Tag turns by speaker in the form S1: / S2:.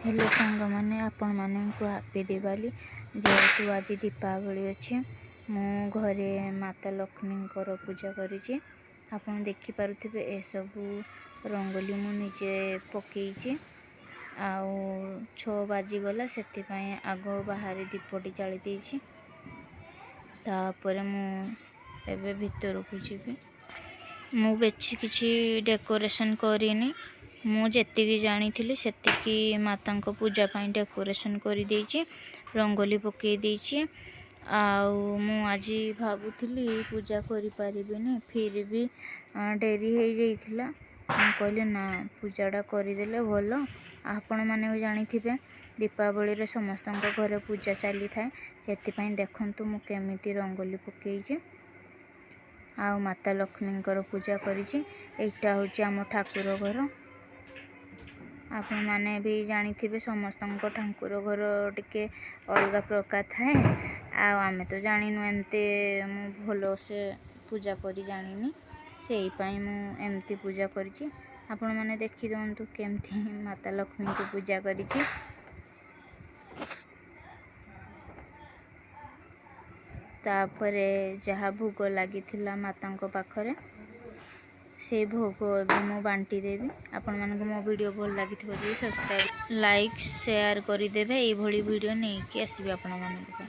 S1: Hello सांग मैंने आपण मानक हैप्पी दिवाली। जेहेतु आज दीपावली अच्छे मु घरे माता लक्ष्मी पूजा करी। आपन देखि पारुथिबे ए सबु रंगोली मु निजे पकेइछि। आउ 6 बाजी गला सेति पय आगो बाहर दीपटी जाली देछि। तापर मु एबे भीतर को जिबि। मु बेछि किछि डेकोरेशन करिनी। मु जेतिकी जानी सेतिकी माता को पूजा पाई डेकोरेशन करी देछि। रंगोली पकई देछि। आउ मु आज भाबुथिली पूजा करि परिबिनी फिर भी डेरी हो जाइथिला। मु कहले ना पूजाटा करिदेले भलो। आपण माने भी जानिथिबे दीपावली रे समस्त घरे पूजा चली थाए। सेति पय देखंतु मु केमिति रंगोली पकईछि। आउ माता लक्ष्मी पूजा करिछि। एटा होछि हम ठाकुर घर। आपण माने भी जानिथिबे समस्त ठाकुर घर टिके अलगा प्रकार थाए। आमे तो जानिनु एमते मु भलो से पूजा करी जानिनी। सेही पय मु एमती पूजा करिछि। आपण माने देखि दंतु केमती माता लक्ष्मी को पूजा करिछि। तापरे जहा भोग लागिथिला माता को पाखरे से भोग भी मु बांटी देबी। आपण मानक मो वीडियो भल लागिथिबो जे सब्सक्राइब लाइक शेयर करि देबे। एई भली वीडियो नै कि आसीबे आपण मानक।